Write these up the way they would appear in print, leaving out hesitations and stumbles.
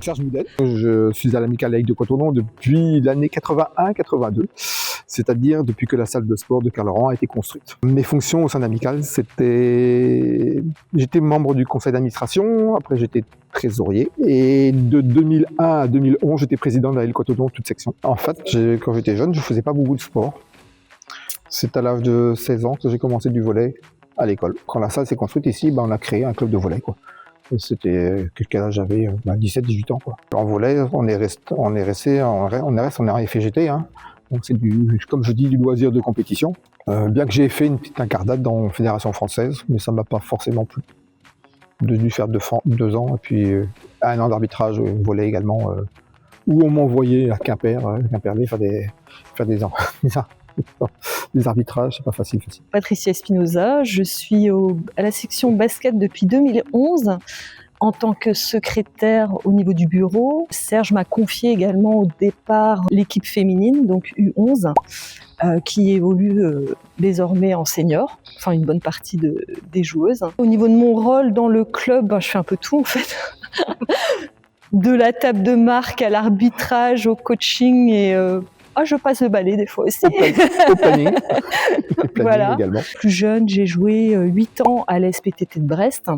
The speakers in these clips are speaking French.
Serge Moudel. Je suis à l'Amicale laïque de Cotonou depuis l'année 81-82, c'est-à-dire depuis que la salle de sport de Carleran a été construite. Mes fonctions au sein de l'Amicale, j'étais membre du conseil d'administration, après j'étais trésorier, et de 2001 à 2011, j'étais président de la Cotonou, toute section. En fait, quand j'étais jeune, je faisais pas beaucoup de sport. C'est à l'âge de 16 ans que j'ai commencé du volley à l'école. Quand la salle s'est construite ici, on a créé un club de volley, quoi. Et c'était, quel âge j'avais, 17-18 ans, quoi. En volley, on est resté en FGT, hein. Donc c'est comme je dis, du loisir de compétition. Bien que j'ai fait une petite incarnade dans la Fédération française, mais ça m'a pas forcément plu. J'ai dû faire 2 ans, et puis 1 an d'arbitrage volley également, où on m'envoyait à Quimperlé faire des arbitrages, c'est pas facile. Patricia Espinosa, je suis à la section basket depuis 2011 en tant que secrétaire au niveau du bureau. Serge m'a confié également au départ l'équipe féminine, donc U11, qui évolue désormais en senior, enfin une bonne partie des joueuses. Au niveau de mon rôle dans le club, je fais un peu tout en fait. De la table de marque à l'arbitrage, au coaching et je passe le balai des fois aussi. Au planning voilà. Également. Plus jeune, j'ai joué 8 ans à l'SPTT de Brest,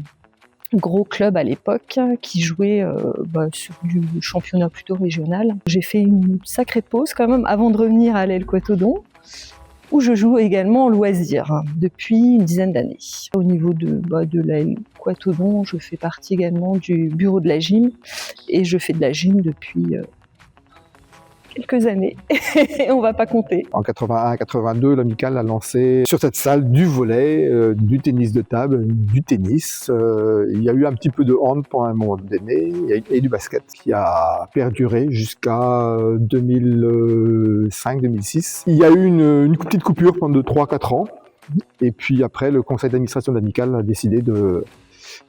gros club à l'époque qui jouait sur du championnat plutôt régional. J'ai fait une sacrée pause quand même avant de revenir à l'El Cottodon, où je joue également en loisir depuis une dizaine d'années. Au niveau de l'El Cottodon, je fais partie également du bureau de la gym et je fais de la gym depuis quelques années, on va pas compter. En 81-82, l'Amicale a lancé sur cette salle du volley, du tennis de table, du tennis. Il y a eu un petit peu de hand pendant un moment donné, et du basket qui a perduré jusqu'à 2005-2006. Il y a eu une petite coupure pendant 3-4 ans, et puis après, le conseil d'administration de l'Amicale a décidé de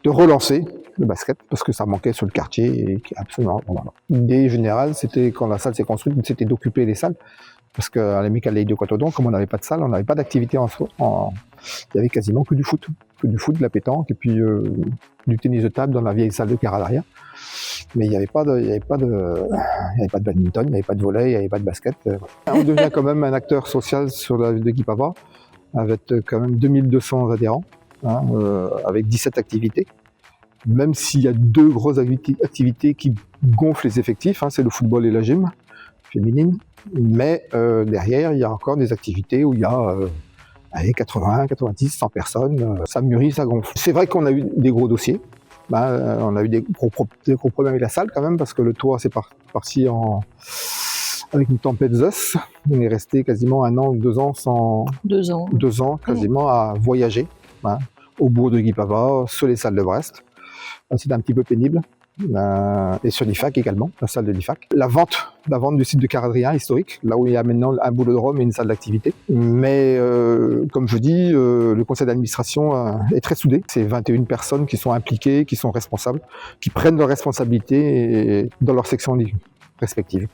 relancer le basket parce que ça manquait sur le quartier et absolument. Voilà. L'idée générale, c'était quand la salle s'est construite, c'était d'occuper les salles parce qu'à l'Amicale laïque de Cottodon, comme on n'avait pas de salle, on n'avait pas d'activité il y avait quasiment que du foot, de la pétanque et puis du tennis de table dans la vieille salle de Caradaria. Mais il n'y avait pas de badminton, il n'y avait pas de volley, il n'y avait pas de basket. On devient quand même un acteur social sur la ville de Guipava avec quand même 2200 adhérents. Avec 17 activités, même s'il y a 2 grosses activités qui gonflent les effectifs, c'est le football et la gym féminine, mais derrière il y a encore des activités où il y a 80, 90, 100 personnes, ça mûrit, ça gonfle. C'est vrai qu'on a eu des gros dossiers, on a eu des gros problèmes avec la salle quand même, parce que le toit c'est parti avec une tempête Zeus, on est resté quasiment 1 an ou 2 ans sans... 2 ans. 2 ans quasiment à voyager. Au bourg de Guipava, sur les salles de Brest. C'était un petit peu pénible. Et sur l'IFAC également, la salle de l'IFAC. La vente du site de Caradrien historique, là où il y a maintenant un boulodrome et une salle d'activité. Mais comme je dis, le conseil d'administration est très soudé. C'est 21 personnes qui sont impliquées, qui sont responsables, qui prennent leurs responsabilités dans leur section respective.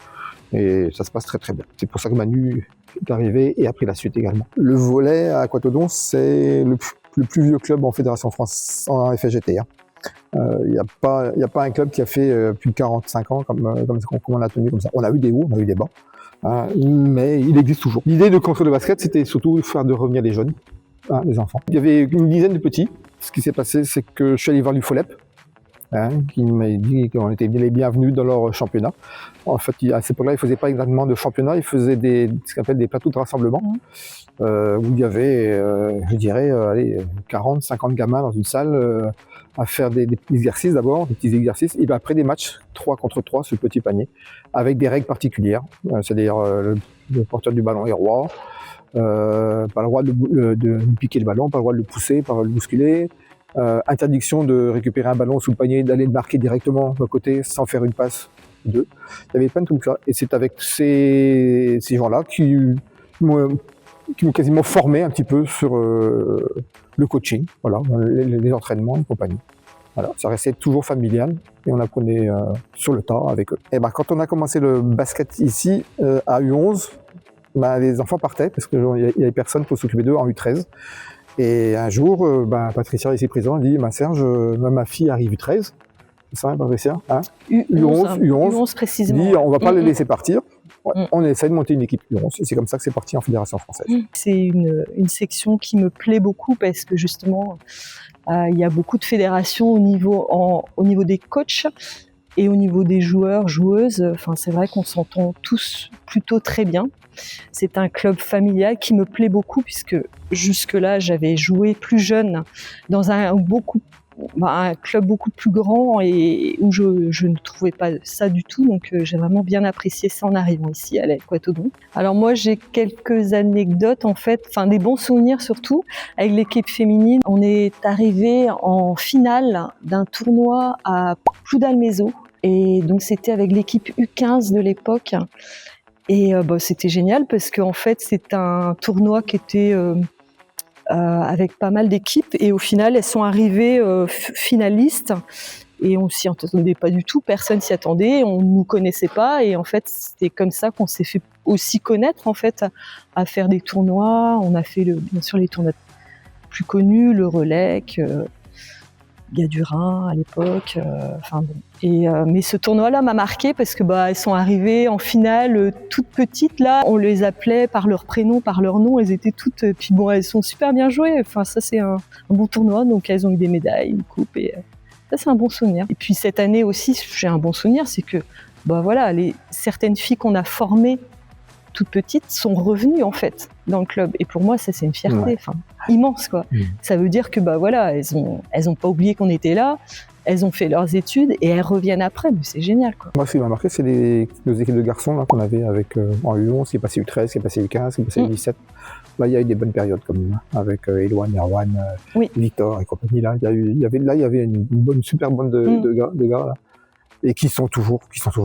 Et ça se passe très très bien. C'est pour ça que Manu est arrivé et a pris la suite également. Le volley à Cottodon, c'est le plus vieux club en Fédération France en FGT. Il n'y a pas un club qui a fait plus de 45 ans comme on a tenu comme ça. On a eu des hauts, on a eu des bas, mais il existe toujours. L'idée de construire le basket, c'était surtout de revenir les jeunes, les enfants. Il y avait une dizaine de petits. Ce qui s'est passé, c'est que je suis allé voir l'UFOLEP, qui m'a dit qu'on était les bienvenus dans leur championnat. En fait, à cette époque-là, ils ne faisaient pas exactement de championnat, ils faisaient ce qu'on appelle des plateaux de rassemblement, où il y avait, 40, 50 gamins dans une salle à faire des petits exercices d'abord, des petits exercices, et après des matchs 3 contre 3 sur le petit panier, avec des règles particulières, c'est-à-dire le porteur du ballon est roi, pas le droit de piquer le ballon, pas le droit de le pousser, pas le droit de le bousculer, interdiction de récupérer un ballon sous le panier, d'aller le marquer directement de côté sans faire une passe. Il y avait plein de trucs là, et c'est avec ces gens-là qui m'ont quasiment formé un petit peu sur le coaching, voilà, les entraînements et compagnie. Voilà, ça restait toujours familial et on apprenait sur le tas avec eux. Et quand on a commencé le basket ici à U11, les enfants partaient parce qu'il y avait personne pour s'occuper d'eux en U13. Et un jour, Patricia ici présente dit Serge, ma fille arrive U13. c'est ça, Patricia, hein? U11, U11 précisément. dit on va pas les laisser partir. Ouais, Mm. on essaie de monter une équipe U11 et c'est comme ça que c'est parti en Fédération française. C'est une section qui me plaît beaucoup parce que justement, il y a beaucoup de fédérations au niveau des coachs et au niveau des joueurs, joueuses. Enfin, c'est vrai qu'on s'entend tous plutôt très bien. C'est un club familial qui me plaît beaucoup puisque jusque-là, j'avais joué plus jeune dans un club beaucoup plus grand et où je ne trouvais pas ça du tout. Donc, j'ai vraiment bien apprécié ça en arrivant ici à l'Aile Quatodon. Alors moi, j'ai quelques anecdotes en fait, enfin des bons souvenirs surtout avec l'équipe féminine. On est arrivé en finale d'un tournoi à Ploudalmézeau et donc c'était avec l'équipe U15 de l'époque. Et c'était génial parce qu'en fait, c'est un tournoi qui était avec pas mal d'équipes et au final, elles sont arrivées finalistes et on s'y attendait pas du tout, personne s'y attendait, on nous connaissait pas et en fait, c'était comme ça qu'on s'est fait aussi connaître en fait à faire des tournois. On a fait bien sûr les tournois plus connus, le Relec, Gadurin à l'époque, mais ce tournoi-là m'a marqué parce que elles sont arrivées en finale toutes petites là. On les appelait par leur prénom, par leur nom. Elles étaient toutes. Puis elles sont super bien jouées. Enfin, ça c'est un bon tournoi. Donc elles ont eu des médailles, une coupe et ça c'est un bon souvenir. Et puis cette année aussi, j'ai un bon souvenir, c'est que certaines filles qu'on a formées toutes petites sont revenues en fait dans le club. Et pour moi, ça c'est une fierté. Immense quoi. Ça veut dire que elles ont pas oublié qu'on était là, elles ont fait leurs études et elles reviennent après, mais c'est génial quoi. Moi ce qui m'a marqué c'est nos équipes de garçons là, qu'on avait avec en U11, qui est passé U13, qui est passé U15, qui est passé U17. Là il y a eu des bonnes périodes comme avec Eloane, Erwan, Victor et compagnie là. Il y avait une super bande de gars là. Et qui sont toujours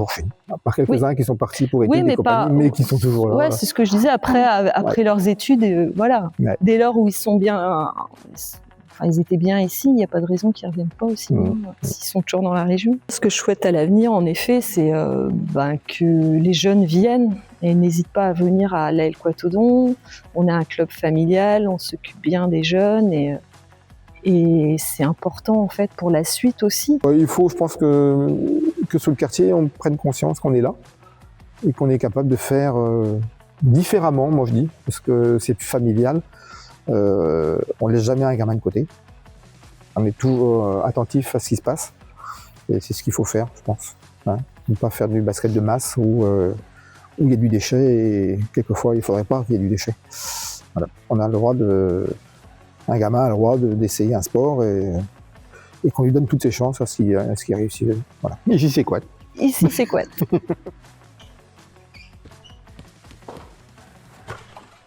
finis. Par quelques-uns qui sont partis pour aider des compagnies, mais qui sont toujours là. Ouais, c'est ce que je disais. Après leurs études, dès lors où ils sont bien, ils étaient bien ici, il n'y a pas de raison qu'ils ne reviennent pas aussi, s'ils sont toujours dans la région. Ce que je souhaite à l'avenir, en effet, c'est que les jeunes viennent et n'hésitent pas à venir à l'Aile Quatodon. On a un club familial, on s'occupe bien des jeunes et c'est important en fait pour la suite aussi. Il faut, je pense que sur le quartier, on prenne conscience qu'on est là et qu'on est capable de faire différemment, moi je dis, parce que c'est familial. On ne laisse jamais un gamin de côté. On est toujours attentif à ce qui se passe et c'est ce qu'il faut faire, je pense. Ne pas faire du basket de masse où il y a du déchet et quelquefois il ne faudrait pas qu'il y ait du déchet. Voilà. On a le droit un gamin a le droit d'essayer un sport et qu'on lui donne toutes ses chances à ce qu'il réussisse. Voilà. Ici c'est quoi? Ici c'est quoi?